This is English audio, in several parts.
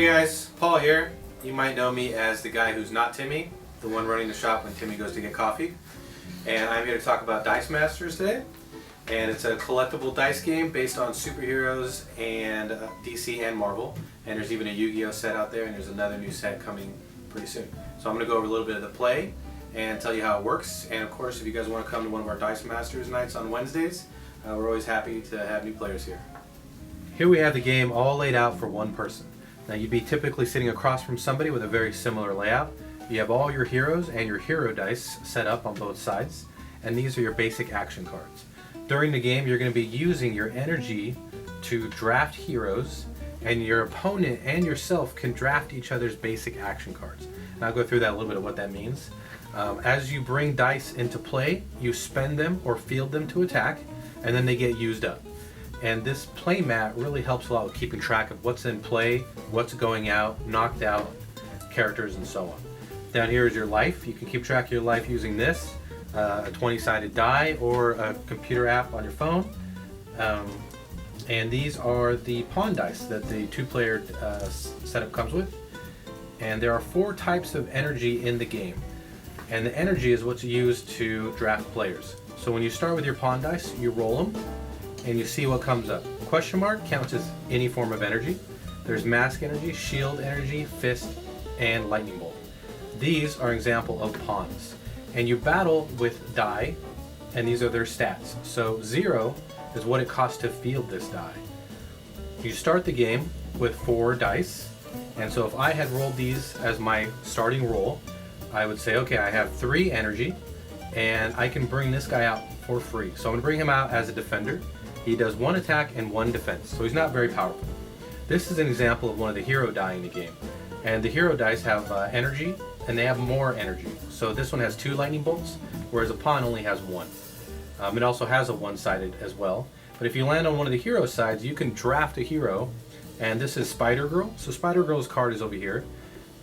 Hey guys, Paul here. You might know me as the guy who's not Timmy, the one running the shop when Timmy goes to get coffee. And I'm here to talk about Dice Masters today. And it's a collectible dice game based on superheroes and DC and Marvel. And there's even a Yu-Gi-Oh set out there, and there's another new set coming pretty soon. So I'm going to go over a little bit of the play and tell you how it works. And of course, if you guys want to come to one of our Dice Masters nights on Wednesdays, we're always happy to have new players here. Here we have the game all laid out for one person. Now you'd be typically sitting across from somebody with a very similar layout. You have all your heroes and your hero dice set up on both sides, and these are your basic action cards. During the game, you're going to be using your energy to draft heroes, and your opponent and yourself can draft each other's basic action cards. And I'll go through that a little bit of what that means. As you bring dice into play, you spend them or field them to attack, and then they get used up. And this play mat really helps a lot with keeping track of what's in play, what's going out, knocked out, characters, and so on. Down here is your life. You can keep track of your life using this, a 20-sided die, or a computer app on your phone. And these are the pawn dice that the two-player setup comes with. And there are 4 types of energy in the game. And the energy is what's used to draft players. So when you start with your pawn dice, you roll them, and you see what comes up. Question mark counts as any form of energy. There's mask energy, shield energy, fist, and lightning bolt. These are an example of pawns. And you battle with die, and these are their stats. So 0 is what it costs to field this die. You start the game with 4 dice, and so if I had rolled these as my starting roll, I would say, okay, I have 3 energy, and I can bring this guy out for free. So I'm gonna bring him out as a defender. He does 1 attack and 1 defense, so he's not very powerful. This is an example of one of the hero die in the game. And the hero dice have energy, and they have more energy. So this one has 2 lightning bolts, whereas a pawn only has 1. It also has a 1-sided as well. But if you land on one of the hero sides, you can draft a hero, and this is Spider-Girl. So Spider-Girl's card is over here,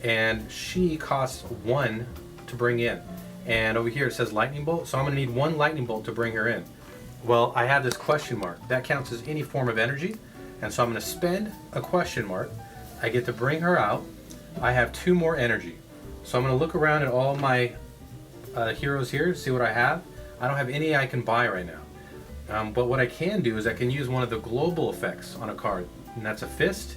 and she costs 1 to bring in. And over here it says lightning bolt, so I'm gonna need 1 lightning bolt to bring her in. Well, I have this question mark. That counts as any form of energy, and so I'm going to spend a question mark. I get to bring her out. I have 2 more energy. So I'm going to look around at all my heroes here to see what I have. I don't have any I can buy right now. But what I can do is I can use one of the global effects on a card, and that's a fist.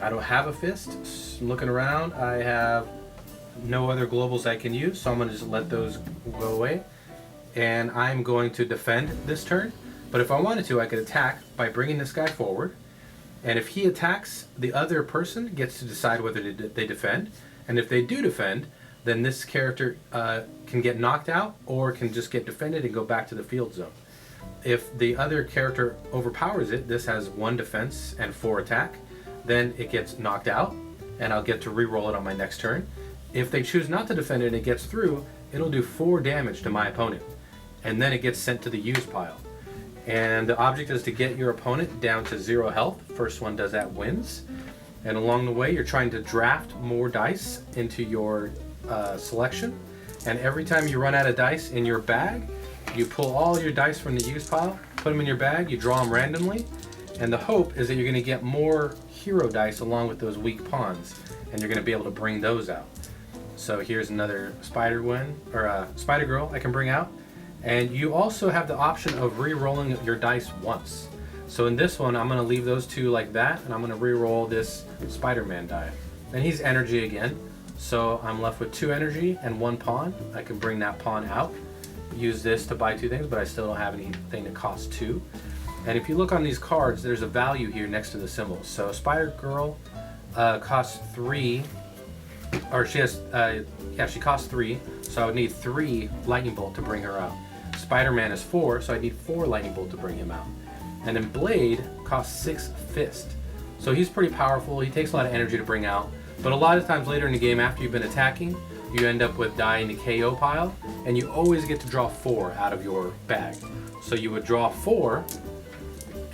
I don't have a fist. Looking around, I have no other globals I can use, so I'm going to just let those go away. And I'm going to defend this turn, but if I wanted to, I could attack by bringing this guy forward, and if he attacks, the other person gets to decide whether they defend, and if they do defend, then this character can get knocked out or can just get defended and go back to the field zone. If the other character overpowers it, this has 1 defense and 4 attack, then it gets knocked out, and I'll get to re-roll it on my next turn. If they choose not to defend it and it gets through, it'll do 4 damage to my opponent, and then it gets sent to the use pile. And the object is to get your opponent down to 0 health. First one does that wins. And along the way, you're trying to draft more dice into your selection. And every time you run out of dice in your bag, you pull all your dice from the use pile, put them in your bag, you draw them randomly, and the hope is that you're going to get more hero dice along with those weak pawns, and you're going to be able to bring those out. So here's another Spider-Girl I can bring out. And you also have the option of re-rolling your dice once. So in this one, I'm going to leave those 2 like that, and I'm going to re-roll this Spider-Man die. And he's energy again, so I'm left with 2 energy and 1 pawn. I can bring that pawn out, use this to buy 2 things, but I still don't have anything that costs 2. And if you look on these cards, there's a value here next to the symbols. So Spider-Girl costs 3, or she costs 3, so I would need 3 lightning bolt to bring her out. Spider-Man is 4, so I need 4 lightning bolt to bring him out. And then Blade costs 6 fist. So he's pretty powerful. He takes a lot of energy to bring out. But a lot of times later in the game, after you've been attacking, you end up with die in the KO pile, and you always get to draw 4 out of your bag. So you would draw 4,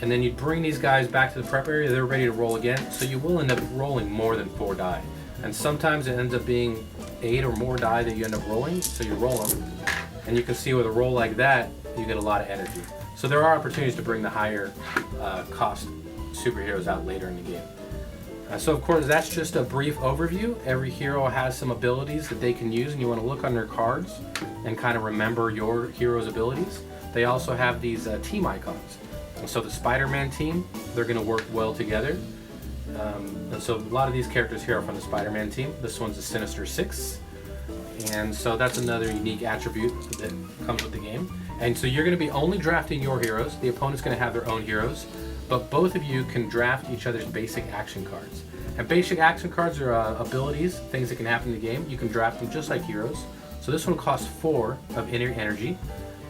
and then you'd bring these guys back to the prep area. They're ready to roll again. So you will end up rolling more than 4 die. And sometimes it ends up being 8 or more die that you end up rolling, so you roll them. And you can see with a roll like that, you get a lot of energy. So there are opportunities to bring the higher cost superheroes out later in the game. So of course that's just a brief overview. Every hero has some abilities that they can use, and you want to look on their cards and kind of remember your hero's abilities. They also have these team icons. And so the Spider-Man team, they're going to work well together. And so a lot of these characters here are from the Spider-Man team. This one's the Sinister Six. And so that's another unique attribute that comes with the game. And so you're going to be only drafting your heroes. The opponent's going to have their own heroes. But both of you can draft each other's basic action cards. And basic action cards are abilities, things that can happen in the game. You can draft them just like heroes. So this one costs 4 of inner energy.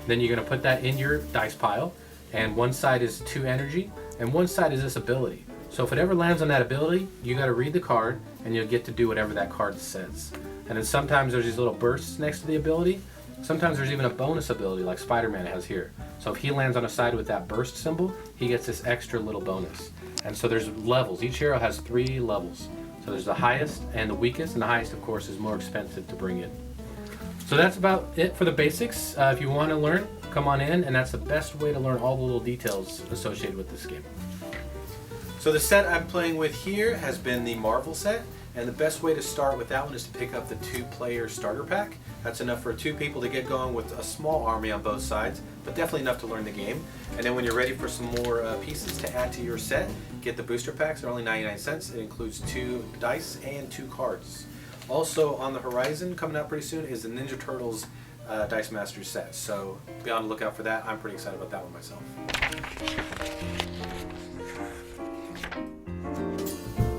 Then you're going to put that in your dice pile. And one side is 2 energy, and one side is this ability. So if it ever lands on that ability, you got to read the card, and you'll get to do whatever that card says. And then sometimes there's these little bursts next to the ability. Sometimes there's even a bonus ability like Spider-Man has here. So if he lands on a side with that burst symbol, he gets this extra little bonus. And so there's levels. Each hero has 3 levels. So there's the highest and the weakest, and the highest, of course, is more expensive to bring in. So that's about it for the basics. If you want to learn, come on in, and that's the best way to learn all the little details associated with this game. So the set I'm playing with here has been the Marvel set, and the best way to start with that one is to pick up the 2-player starter pack. That's enough for 2 people to get going with a small army on both sides, but definitely enough to learn the game. And then when you're ready for some more pieces to add to your set, get the booster packs. They're only 99 cents. It includes 2 dice and 2 cards. Also on the horizon, coming out pretty soon, is the Ninja Turtles Dice Masters set. So be on the lookout for that. I'm pretty excited about that one myself.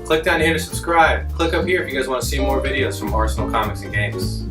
Click down here to subscribe. Click up here if you guys want to see more videos from Arsenal Comics and Games.